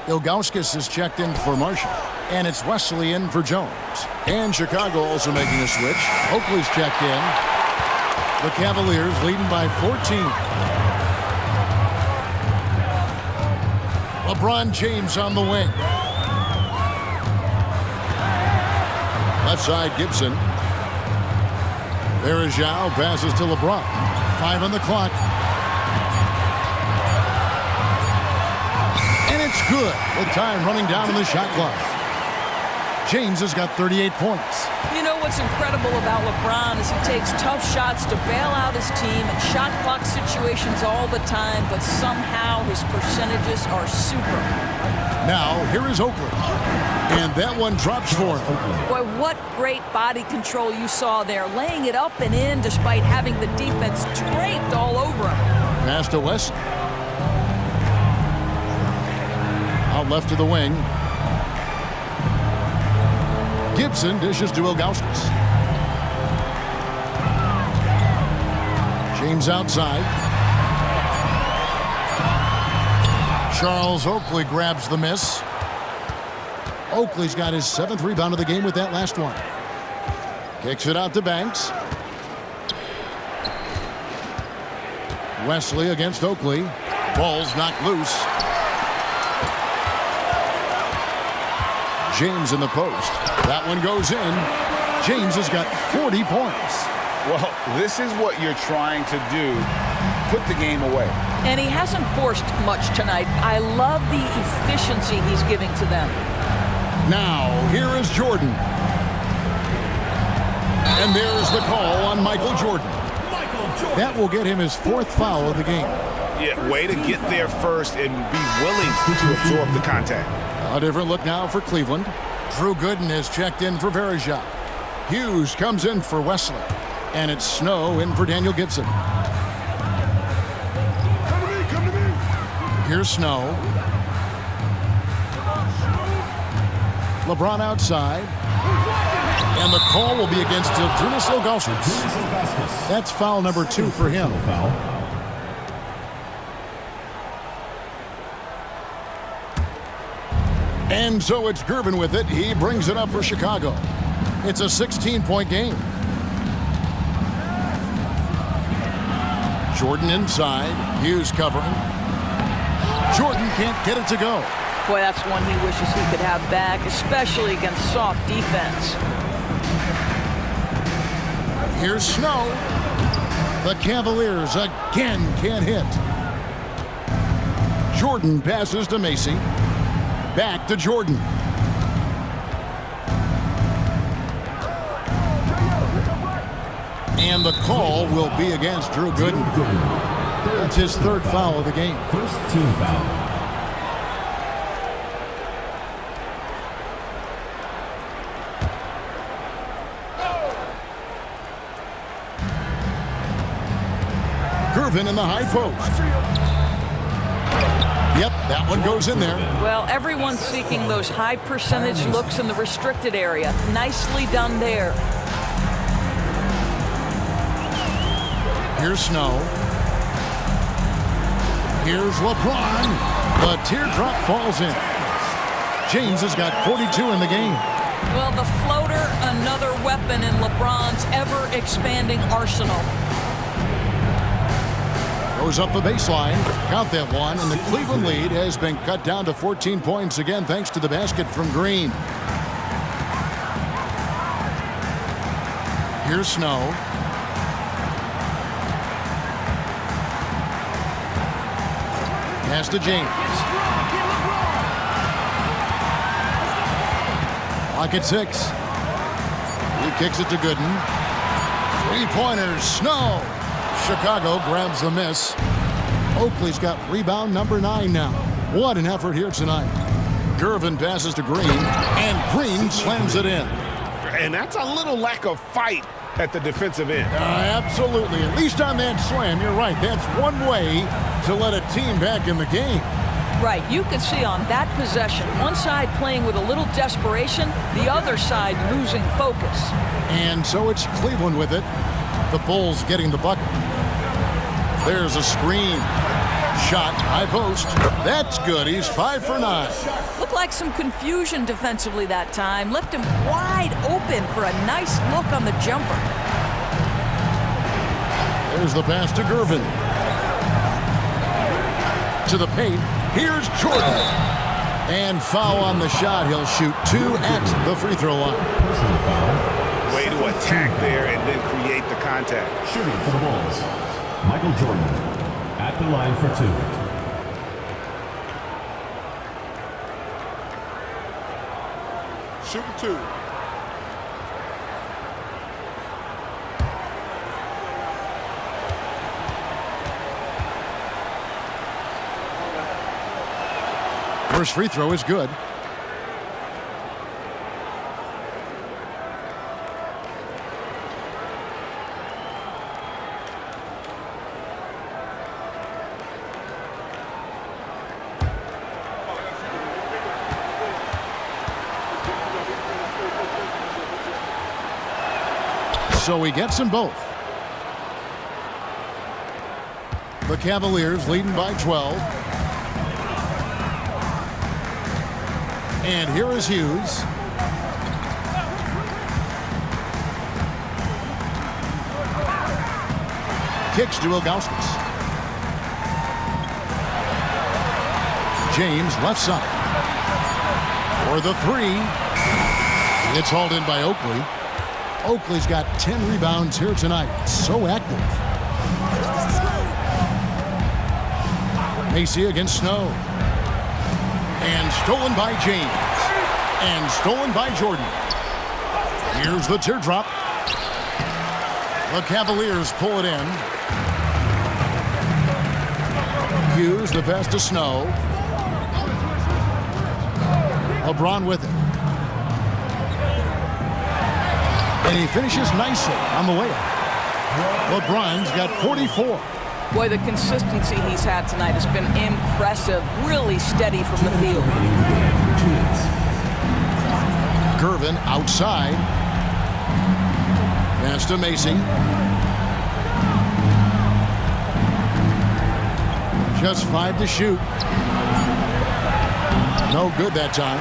Ilgauskas is checked in for Marshall. And it's Wesley in for Jones. And Chicago also making a switch. Oakley's checked in. The Cavaliers leading by 14. LeBron James on the wing. Left side, Gibson. Verejao passes to LeBron. 5 on the clock. And it's good. With time running down in the shot clock. James has got 38 points. You know what's incredible about LeBron is he takes tough shots to bail out his team in shot clock situations all the time, but somehow his percentages are super. Now, here is Oakley. And that one drops for him. Boy, what great body control you saw there, laying it up and in despite having the defense draped all over him. Pass to West. Out left to the wing. Gibson dishes to Ilgauskas. James outside. Charles Oakley grabs the miss. Oakley's got his 7th rebound of the game with that last one. Kicks it out to Banks. Wesley against Oakley. Ball's knocked loose. James in the post. That one goes in. James has got 40 points. Well, this is what you're trying to do. Put the game away. And he hasn't forced much tonight. I love the efficiency he's giving to them. Now, here is Jordan. And there's the call on Michael Jordan. That will get him his 4th foul of the game. Yeah, way to get there first and be willing to absorb the contact. A different look now for Cleveland. Drew Gooden is checked in for Verejao. Hughes comes in for Wesley. And it's Snow in for Daniel Gibson. Here's Snow. LeBron outside. And the call will be against Ilgauskas. That's foul number 2 for him. And so it's Gervin with it. He brings it up for Chicago. It's a 16-point game. Jordan inside. Hughes covering. Jordan can't get it to go. Boy, that's one he wishes he could have back, especially against soft defense. Here's Snow. The Cavaliers again can't hit. Jordan passes to Macy. Back to Jordan. And the call will be against Drew Gooden. That's his 3rd foul of the game. First team foul. Gervin in the high post. Yep, that one goes in there. Well, everyone's seeking those high percentage looks in the restricted area. Nicely done there. Here's Snow. Here's LeBron. The teardrop falls in. James has got 42 in the game. Well, the floater, another weapon in LeBron's ever-expanding arsenal. Goes up the baseline. Count that one. And the Cleveland lead has been cut down to 14 points again thanks to the basket from Green. Here's Snow. Pass to James. Lock at 6. He kicks it to Gooden. 3-pointers. Snow. Chicago grabs the miss. Oakley's got rebound number 9 now. What an effort here tonight. Gervin passes to Green, and Green slams it in. And that's a little lack of fight at the defensive end. Absolutely. At least on that slam, you're right. That's one way to let a team back in the game. Right. You could see on that possession, one side playing with a little desperation, the other side losing focus. And so it's Cleveland with it. The Bulls getting the bucket. There's a screen. Shot, high post. That's good. He's 5 for 9. Looked like some confusion defensively that time. Left him wide open for a nice look on the jumper. There's the pass to Gervin. To the paint. Here's Jordan. And foul on the shot. He'll shoot 2 at the free throw line. Way to attack there and then create the contact. Shooting for the Bulls, Michael Jordan at the line for 2. Shooting 2. First free throw is good. So he gets them both. The Cavaliers leading by 12. And here is Hughes. Kicks to Ilgauskas. James left side. For the 3. It's hauled in by Oakley. Oakley's got 10 rebounds here tonight. So active. Macy against Snow. And stolen by James. And stolen by Jordan. Here's the teardrop. The Cavaliers pull it in. Hughes, the pass to Snow. LeBron with it. And he finishes nicely on the layup. LeBron's got 44. Boy, the consistency he's had tonight has been impressive. Really steady from the field. Gervin outside. Pass to Macy. Just 5 to shoot. No good that time.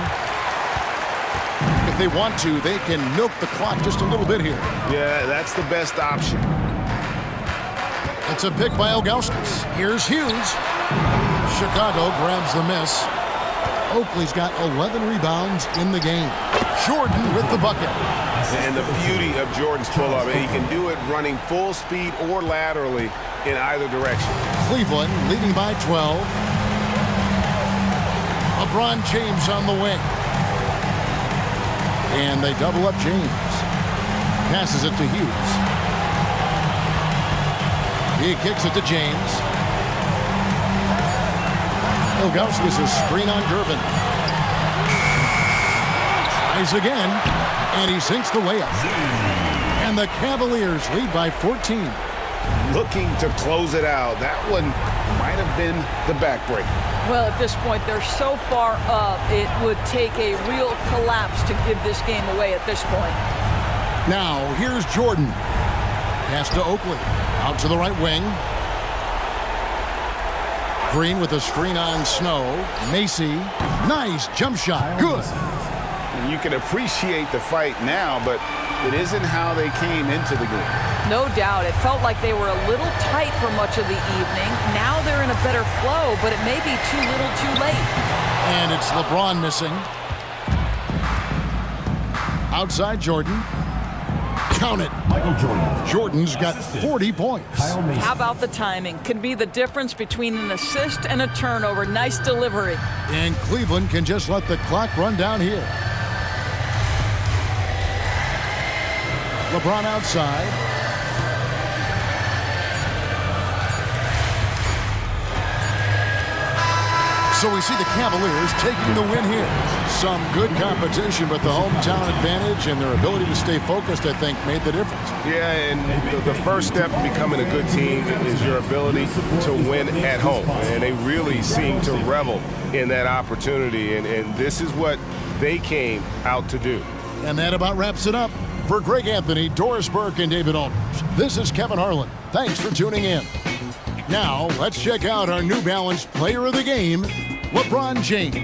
If they want to, they can milk the clock just a little bit here. Yeah, that's the best option. It's a pick by Ilgauskas. Here's Hughes. Chicago grabs the miss. Oakley's got 11 rebounds in the game. Jordan with the bucket. And the beauty of Jordan's pull-up, he can do it running full speed or laterally in either direction. Cleveland leading by 12. LeBron James on the wing. And they double up James. Passes it to Hughes. He kicks it to James. Ilgauskas is screen on Gervin. Tries again, and he sinks the layup. And the Cavaliers lead by 14. Looking to close it out. That one might have been the backbreaker. Well, at this point, they're so far up, it would take a real collapse to give this game away at this point. Now, here's Jordan. Pass to Oakley. Out to the right wing. Green with a screen on Snow. Macy. Nice jump shot. Good. And you can appreciate the fight now, but it isn't how they came into the game. No doubt. It felt like they were a little tight for much of the evening. Now they're in a better flow, but it may be too little too late. And it's LeBron missing. Outside Jordan. Count it. Michael Jordan. Jordan's got 40 points. Kyle Mason. How about the timing? Can be the difference between an assist and a turnover. Nice delivery. And Cleveland can just let the clock run down here. LeBron outside. So we see the Cavaliers taking the win here. Some good competition, but the hometown advantage and their ability to stay focused, I think, made the difference. Yeah, and the first step in becoming a good team is your ability to win at home. And they really seem to revel in that opportunity, and this is what they came out to do. And that about wraps it up. For Greg Anthony, Doris Burke, and David Aldridge, this is Kevin Harlan. Thanks for tuning in. Now, let's check out our New Balance Player of the Game, LeBron James.